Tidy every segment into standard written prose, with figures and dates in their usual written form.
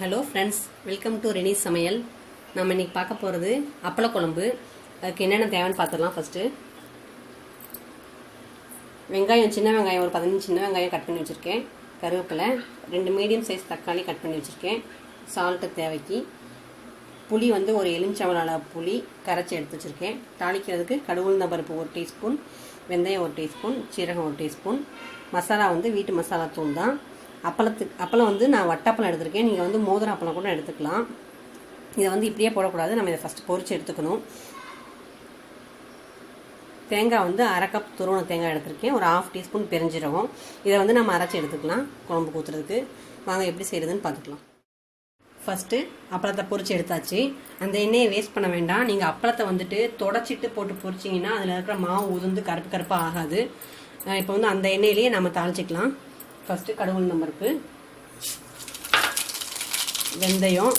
Hello friends, welcome to Rennie சமையல். நம்ம இன்னைக்கு பார்க்க போகிறது அப்பள குழம்பு. அதுக்கு என்னென்ன தேவைன்னு பார்த்துடலாம். ஃபஸ்ட்டு வெங்காயம், சின்ன வெங்காயம் ஒரு 15 சின்ன வெங்காயம் கட் பண்ணி வச்சுருக்கேன். கருவேப்பிலை, 2 மீடியம் சைஸ் தக்காளி கட் பண்ணி வச்சுருக்கேன். சால்ட்டு தேவைக்கு. புளி ஒரு எலுமிச்சம்பழ புளி கரைச்சி எடுத்து வச்சுருக்கேன். தாளிக்கிறதுக்கு கடுகு உளுந்தம் பருப்பு 1 டீஸ்பூன், வெந்தயம் 1 டீஸ்பூன், சீரகம் 1 டீஸ்பூன். மசாலா வீட்டு மசாலா தூள் தான். அப்பளம் நான் வட்டப்பளம் எடுத்திருக்கேன். நீங்கள் மோதிர அப்பளம் கூட எடுத்துக்கலாம். இதை இப்படியே போடக்கூடாது, நம்ம இதை ஃபஸ்ட்டு பொரிச்சு எடுத்துக்கணும். தேங்காய் அரை கப் துருவன தேங்காய் எடுத்திருக்கேன். ஒரு 1/2 டீஸ்பூன் பெருஞ்சீரகம். இதை நம்ம அரைச்சி எடுத்துக்கலாம் குழம்பு ஊற்றுறதுக்கு. வாங்க எப்படி செய்கிறதுன்னு பார்த்துக்கலாம். ஃபஸ்ட்டு அப்பளத்தை பொரிச்சு எடுத்தாச்சு. அந்த எண்ணெயை வேஸ்ட் பண்ண வேண்டாம். நீங்கள் அப்பளத்தை தொடச்சிட்டு போட்டு பொரிச்சிங்கன்னா அதில் இருக்கிற மாவு உதிர்ந்து கருப்பு கருப்பாக ஆகாது. இப்போ அந்த எண்ணெயிலேயே நம்ம தாளிச்சிக்கலாம். ஃபஸ்ட்டு கடுகு உளுந்தம் பருப்பு, வெந்தயம்,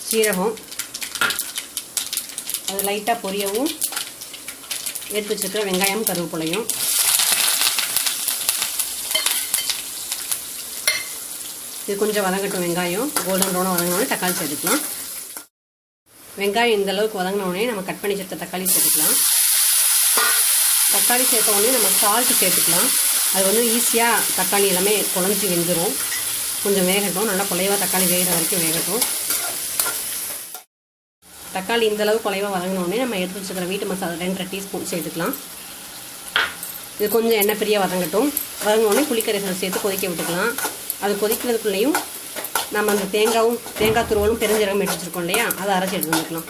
சீரகம், அது லைட்டாக பொரியவும் எடுத்து வச்சுருக்கிற வெங்காயம் கருவேப்பிலையும், இது கொஞ்சம் வதங்கட்டும். வெங்காயம் கோல்டன் ப்ரௌனாக வதங்கினோடனே தக்காளி சேர்த்துக்கலாம். வெங்காயம் இந்த அளவுக்கு வதங்கினோடனே நம்ம கட் பண்ணி சேர்த்த தக்காளி சேர்த்துக்கலாம். தக்காளி சேர்த்த உடனே நம்ம சால்ட்டு சேர்த்துக்கலாம். அது ஈஸியாக தக்காளி எல்லாமே குழஞ்சி வெந்துடும். கொஞ்சம் வேகட்டும், நல்லா குலைவாக தக்காளி வேகிற வரைக்கும் வேகட்டும். தக்காளி இந்தளவு குலைவாக வதங்கினோடனே நம்ம எடுத்து வச்சுக்கிற வீட்டு மசாலா 2 டீஸ்பூன் சேர்த்துக்கலாம். இது கொஞ்சம் எண்ணெய் பிரியாக வதங்கட்டும். வதங்கினோடனே புளிக்கரைசல் சேர்த்து கொதிக்க விட்டுக்கலாம். அது கொதிக்கிறதுக்குள்ளேயும் நம்ம அந்த தேங்காய் துருவலும் பெருஞ்சீரகம் எடுத்து வச்சுருக்கோம் இல்லையா, அதை அரைச்சி எடுத்து வந்துக்கலாம்.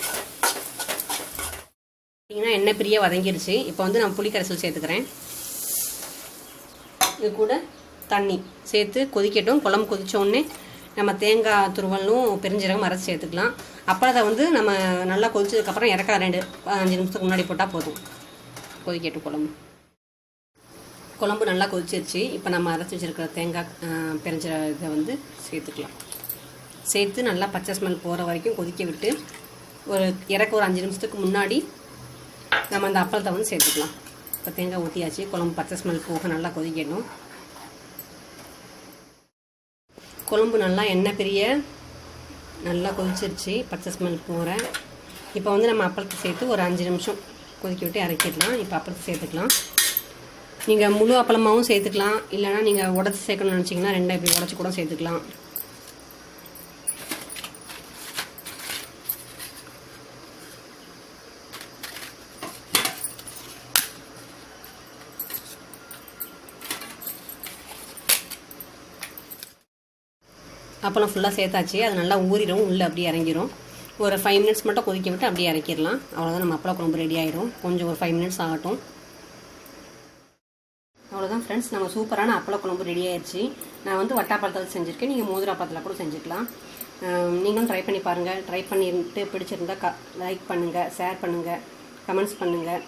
பார்த்தீங்கன்னா எண்ணெய் பிரியாக வதங்கிருச்சு. இப்போ நம்ம புளிக்கரைசல் சேர்த்துக்கிறேன். இது கூட தண்ணி சேர்த்து கொதிக்கட்டும். குழம்பு கொதித்தோடனே நம்ம தேங்காய் துருவலும் பெருஞ்சீரகம் அரைச்சி சேர்த்துக்கலாம். அப்புறம் அதை நம்ம நல்லா கொதிச்சதுக்கப்புறம் இறக்க 5 நிமிஷத்துக்கு முன்னாடி போட்டால் போதும். கொதிக்கட்டும். குழம்பு நல்லா கொதிச்சிருச்சு. இப்போ நம்ம அரைச்சி வச்சுருக்கிற தேங்காய் பெருஞ்சீரகம் இதை சேர்த்துக்கலாம். சேர்த்து நல்லா பச்சை ஸ்மெல் போகிற வரைக்கும் கொதிக்க விட்டு இறக்க ஒரு 5 நிமிஷத்துக்கு முன்னாடி நம்ம அந்த அப்பளத்தை சேர்த்துக்கலாம். இப்போ தேங்காய் ஊற்றியாச்சு. குழம்பு பச்சை ஸ்மெல் போக நல்லா கொதிக்கணும். குழம்பு நல்லா எண்ணெய் பிரிய நல்லா கொதிச்சிருச்சு. பச்சை ஸ்மெல் போகிற இப்போ நம்ம அப்பளத்தை சேர்த்து ஒரு 5 நிமிஷம் கொதிக்க விட்டு இறக்கிடலாம். இப்போ அப்பளத்தை சேர்த்துக்கலாம். நீங்கள் முழு அப்பளமாகவும் சேர்த்துக்கலாம், இல்லைனா நீங்கள் உடச்சி சேர்க்கணும்னு நினச்சிங்கன்னா 2 இப்படி உடச்சி கூட சேர்த்துக்கலாம். அப்பளம் ஃபுல்லாக சேர்த்தாச்சு. அது நல்லா ஊறிடும், உள்ளே அப்படியே இறங்கிடும். ஒரு 5 மினிட்ஸ் மட்டும் கொதிக்க விட்டு அப்படியே இறக்கிடலாம். அவ்வளோதான், நம்ம அப்பளம் குழம்பு ரெடி ஆகிடும். கொஞ்சம் ஒரு 5 மினிட்ஸ் ஆகட்டும். அவ்வளோதான் ஃப்ரெண்ட்ஸ், நம்ம சூப்பரான அப்பள குழம்பு ரெடி ஆயிடுச்சு. நான் வட்டாப்பழத்தில் செஞ்சுருக்கேன். நீங்கள் மோதிர அப்பளத்தில் கூட செஞ்சுக்கலாம். நீங்களும் ட்ரை பண்ணி பாருங்கள். ட்ரை பண்ணிட்டு பிடிச்சிருந்தா லைக் பண்ணுங்கள், ஷேர் பண்ணுங்கள், கமெண்ட்ஸ் பண்ணுங்கள்.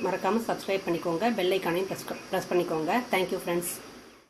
மறக்காமல் சப்ஸ்கிரைப் பண்ணிக்கோங்க. பெல் ஐக்கானையும் ப்ரெஸ் பண்ணிக்கோங்க. Thank you friends.